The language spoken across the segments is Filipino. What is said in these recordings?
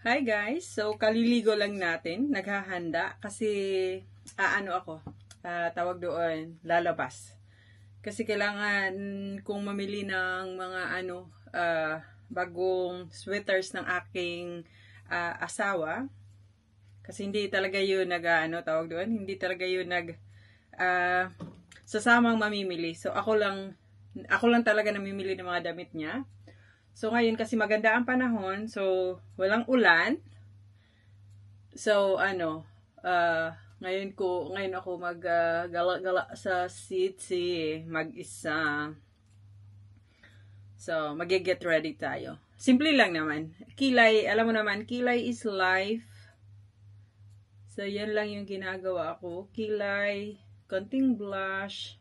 Hi guys! So, kaliligo lang natin. Naghahanda kasi, tawag doon, lalabas. Kasi kailangan kong mamili ng mga bagong sweaters ng aking asawa. Kasi hindi talaga yun tawag doon, hindi talaga yun sasamang mamimili. So, ako lang talaga namimili ng mga damit niya. So, ngayon kasi maganda ang panahon. So, walang ulan. So, ngayon ako gala-gala sa city, mag-isa. So, mag-get ready tayo. Simple lang naman. Kilay, alam mo naman, kilay is life. So, yan lang yung ginagawa ko. Kilay, konting blush,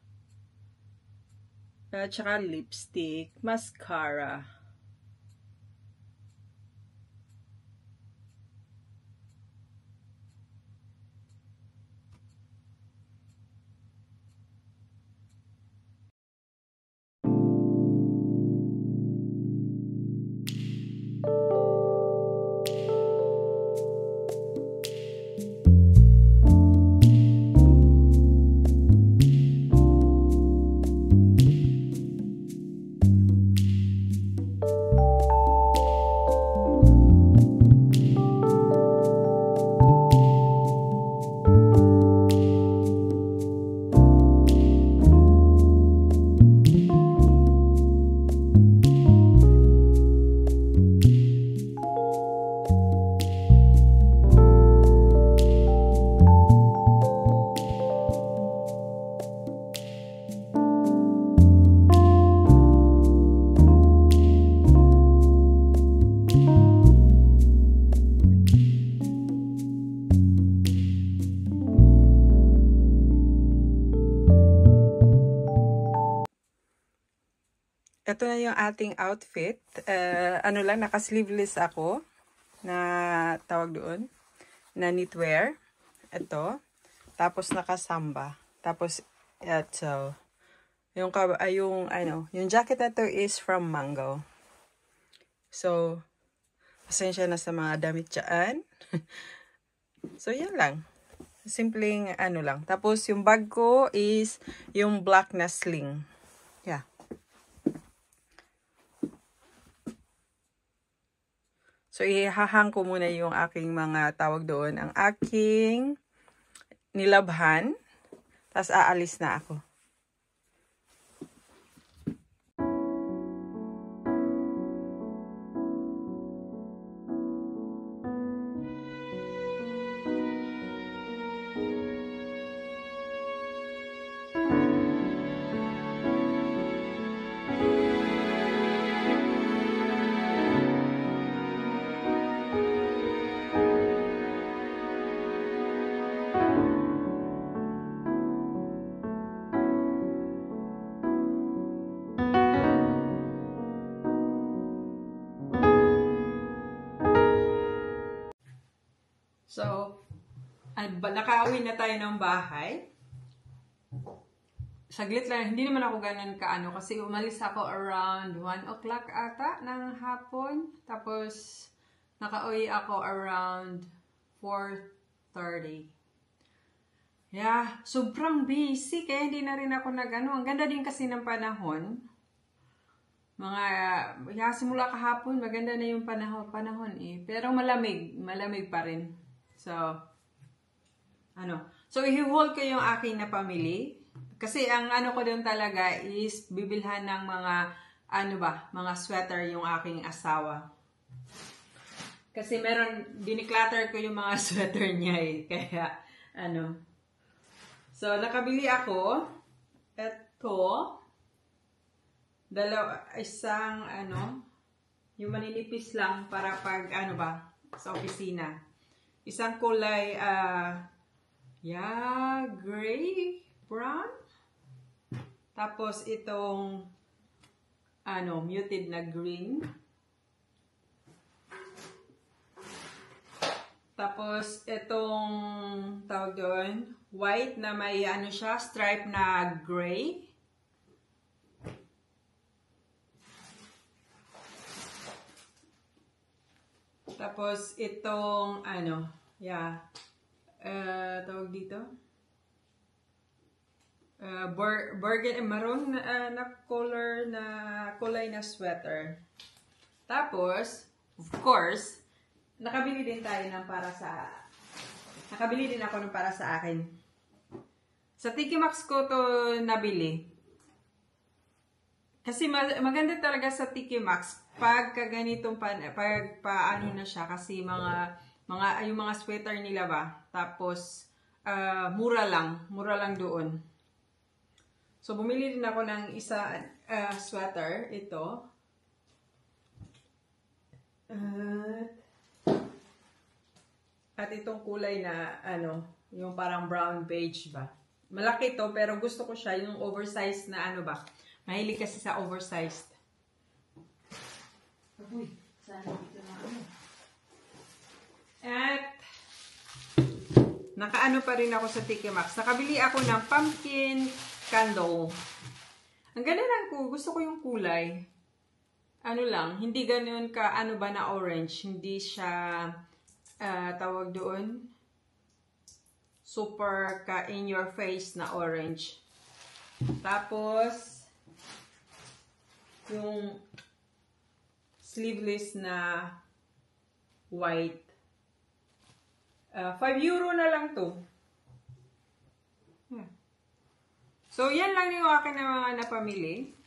at saka lipstick, mascara. Ito na yung ating outfit. Naka-sleeveless ako na tawag doon, na knitwear. Ito. Tapos nakasamba. Tapos ito. Yung jacket na to is from Mango. So, pasensya na sa mga damit dyan. So, yan lang. Simpleng lang. Tapos, yung bag ko is yung black na sling. Yeah. So, ihahang ko muna yung aking mga tawag doon, ang aking nilabhan. Tapos, aalis na ako. So, nakauwi na tayo ng bahay. Saglit lang, hindi naman ako ganun kasi umalis ako around 1 o'clock ata ng hapon. Tapos, nakauwi ako around 4:30. Yeah, sobrang busy kaya hindi na rin ako Ang ganda din kasi ng panahon. Simula kahapon, maganda na yung panahon eh. Pero malamig pa rin. So, i-haul ko yung aking napamili. Kasi ang ko doon talaga is bibilhan ng mga sweater yung aking asawa. Kasi diniclutter ko yung mga sweater niya eh. Kaya, So, nakabili ako. Ito. Yung maninipis lang para pag, sa opisina. Isang kulay, gray, brown. Tapos itong, muted na green. Tapos itong, tawag doon, white na may, stripe na gray. Tapos, itong, ano, yeah, tawag dito, burgundy, maroon na color na kulay na sweater. Tapos, of course, nakabili din ako ng para sa akin. Sa TK Maxx ko to nabili. Kasi maganda talaga sa TK Maxx pag ganitong paano na siya kasi yung mga sweater nila ba. Tapos mura lang doon. So bumili din ako ng isa sweater ito. At itong kulay na ano, yung parang brown beige ba. Malaki to pero gusto ko siya yung oversized na ano ba. Mahilig kasi sa oversized. Uy, sana dito na ano. At nakaano pa rin ako sa TK Maxx. Nakabili ako ng pumpkin candle. Ang ganda lang ko. Gusto ko yung kulay. Ano lang, hindi ganoon ka ano ba na orange. Hindi siya tawag doon super ka in your face na orange. Tapos yung sleeveless na white. 5 euro na lang to. So, yan lang yung akin na mga napamili.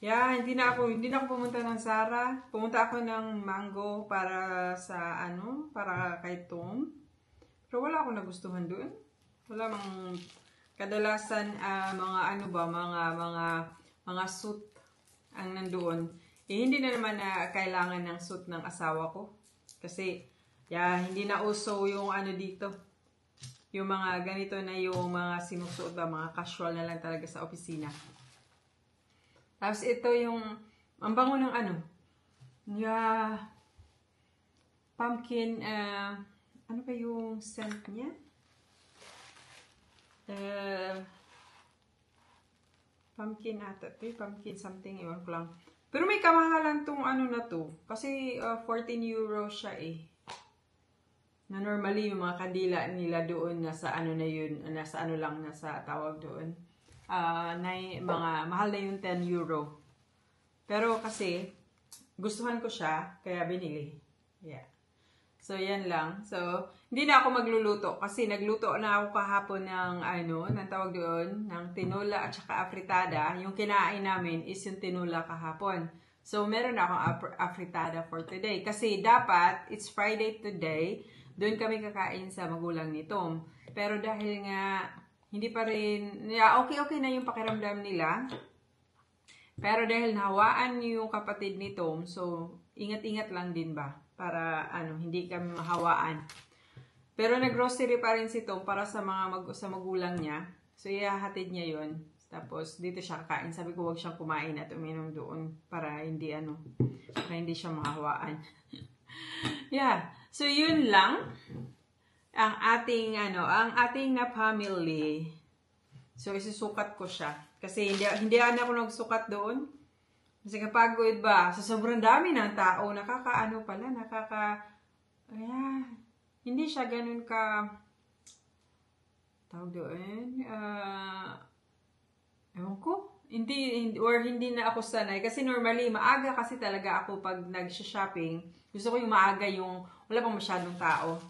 Hindi na ako pumunta ng Zara. Pumunta ako ng Mango para sa para kay Tom. Pero wala akong nagustuhan doon. Wala mang kadalasan mga suit ang nandoon. Hindi na naman na kailangan ng suit ng asawa ko. Kasi hindi na uso yung dito. Yung mga ganito na yung mga sinusuot ba, mga casual na lang talaga sa opisina. Tapos ito yung, ang bango ng pumpkin, ano ba yung scent niya? Pumpkin ata. Pumpkin something, iwan ko lang. Pero may kamahalan tong na to. Kasi 14 euro siya eh. Na normally yung mga kandila nila doon nasa na yun, nasa nasa tawag doon. Mga mahal na yung 10 euro. Pero kasi gustuhan ko siya kaya binili. Yeah. So yan lang. So hindi na ako magluluto kasi nagluto na ako kahapon ng ng tawag doon, ng tinola at saka afritada. Yung kinain namin is yung tinola kahapon. So meron akong afritada for today kasi dapat it's Friday today. Doon kami kakain sa magulang ni Tom. Pero dahil nga hindi pa rin, okay na yung pakiramdam nila. Pero dahil nahawaan yung kapatid ni Tom, so ingat-ingat lang din ba? Para hindi kami mahawaan. Pero nag-grocery pa rin si Tom para sa sa magulang niya. So ihahatid niya yon. Tapos dito siya kakain. Sabi ko wag siyang kumain at uminom doon para hindi siya mahawaan. Yeah. So yun lang ang ating na family. So isusukat ko siya kasi hindi ako nagsukat doon. Kasi kapagod ba sa sobrang dami ng tao, hindi siya ganun ka tawag doon. Ewan ko. Hindi na ako sanay kasi normally maaga kasi talaga ako pag nag-shopping. Gusto ko yung maaga yung wala pang masyadong tao.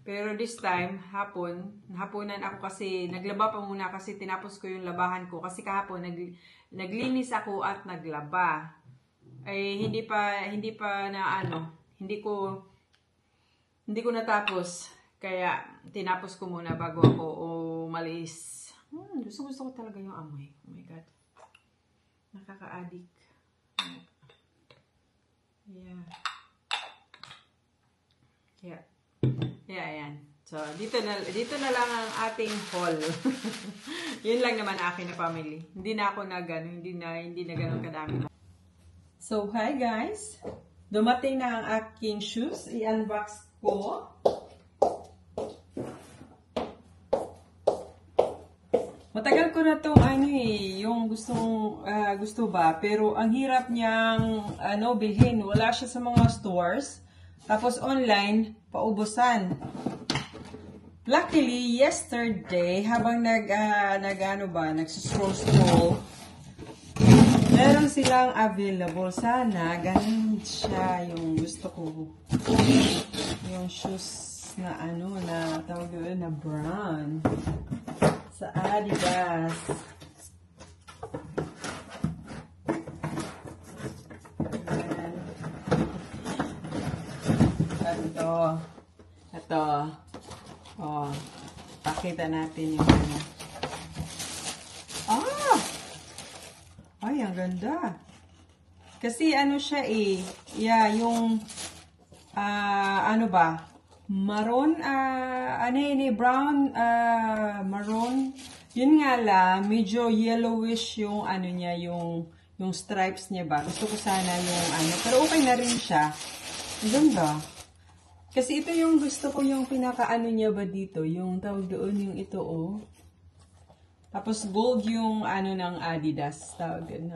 Pero this time, hapunan ako kasi naglaba pa muna kasi tinapos ko yung labahan ko. Kasi kahapon, naglinis ako at naglaba. Ay, hindi ko natapos. Kaya, tinapos ko muna bago ako umalis. Gusto ko talaga yung amoy. Oh my God. Nakaka-addict. Yeah. Yeah, ayan. So, dito na lang ang ating haul. Yun lang naman akin na family. Hindi na ako hindi na ganun kadami. So, hi guys. Dumating na ang aking shoes. I-unbox ko. Matagal ko na tong ano eh, yung gusto ba, pero ang hirap niyang bilhin. Wala siya sa mga stores. Tapos online, paubusan. Luckily, yesterday, habang nagsuscroll, meron silang available. Sana, ganun siya yung gusto ko. Yung shoes na na tawag doon na brown. Sa Adidas. Ito. Oh, pakita natin yung Ay, ang ganda. Kasi siya eh. Yeah, yung maroon, brown, maroon. Yun nga lang, medyo yellowish yung niya, yung stripes niya ba. Gusto ko sana yung pero okay na rin siya. Ang ganda. Kasi ito yung gusto ko yung pinaka niya ba dito, yung tawag doon, yung ito Tapos gold yung ng Adidas, tawag doon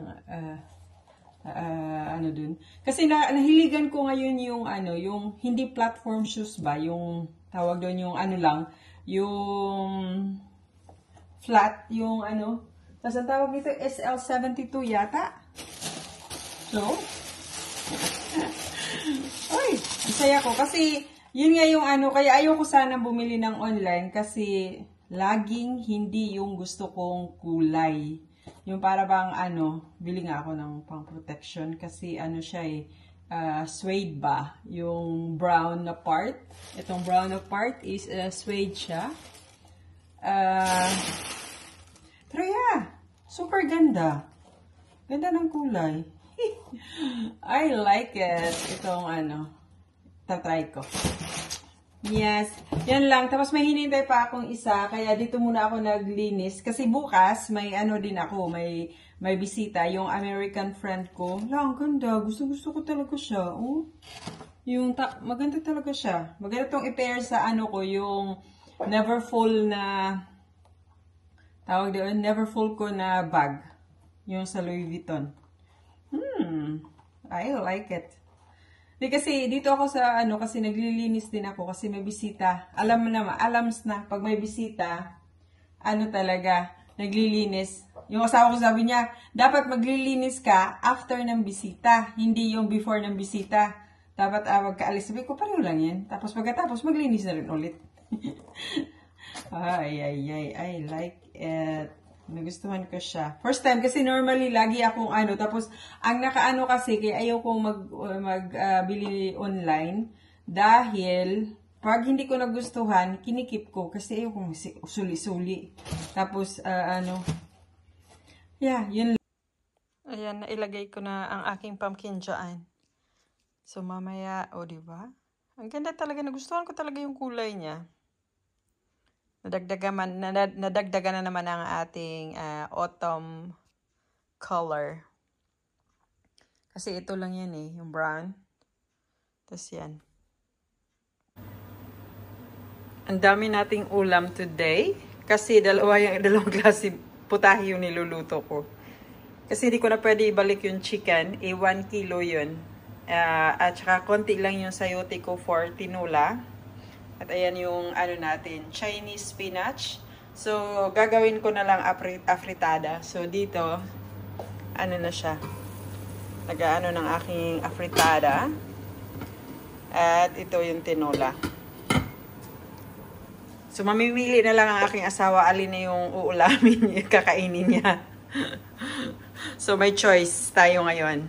dun. Kasi nahiligan ko ngayon yung yung hindi platform shoes ba, yung tawag doon yung yung flat, yung tapos ang tawag dito SL72 yata. So, ay, masaya ko kasi yun nga yung kaya ayoko sana bumili ng online kasi laging hindi yung gusto kong kulay. Yung para bang bili nga ako ng pang protection kasi siya suede ba? Yung brown na part. Itong brown na part is suede siya. Pero yeah, super ganda. Ganda ng kulay. I like it. Itong tatry ko. Yes. Yan lang. Tapos may hinintay pa akong isa. Kaya dito muna ako naglinis. Kasi bukas, may din ako. May bisita. Yung American friend ko. Lang, ganda. Gusto ko talaga siya. Oh. Maganda talaga siya. Maganda itong i-pair sa ko. Yung never full na tawag doon. Never full ko na bag. Yung sa Louis Vuitton. I like it. Kasi dito ako sa kasi naglilinis din ako kasi may bisita. Alams na pag may bisita, talaga, naglilinis. Yung asawa ko sabi niya, dapat maglilinis ka after ng bisita, hindi yung before ng bisita. Dapat magkaalis. Sabi ko, pareho lang yan. Tapos pagkatapos, maglinis na rin ulit. I like it. Nagustuhan ko siya. First time kasi normally lagi akong tapos ang kasi kaya ayaw kong bili online dahil pag hindi ko nagustuhan, kinikip ko kasi ayaw kong suli-suli. Tapos yeah, yun. Ayan, nailagay ko na ang aking pumpkin dyan. So mamaya, diba? Ang ganda talaga, nagustuhan ko talaga yung kulay niya. Nadagdagan na naman ang ating autumn color. Kasi ito lang yan yung brown. Tapos yan. Ang dami nating ulam today. Kasi dalawang klase putahe yung niluluto ko. Kasi hindi ko na pwede ibalik yung chicken. 1 kilo yun. At saka konti lang yung sayote ko for tinula. At ayan yung natin, Chinese spinach. So, gagawin ko na lang afritada. So, dito, na siya. Nag-aano ng aking afritada. At ito yung tinola. So, mamimili na lang ang aking asawa alin na yung uulamin niya, kakainin niya. So, may choice tayo ngayon.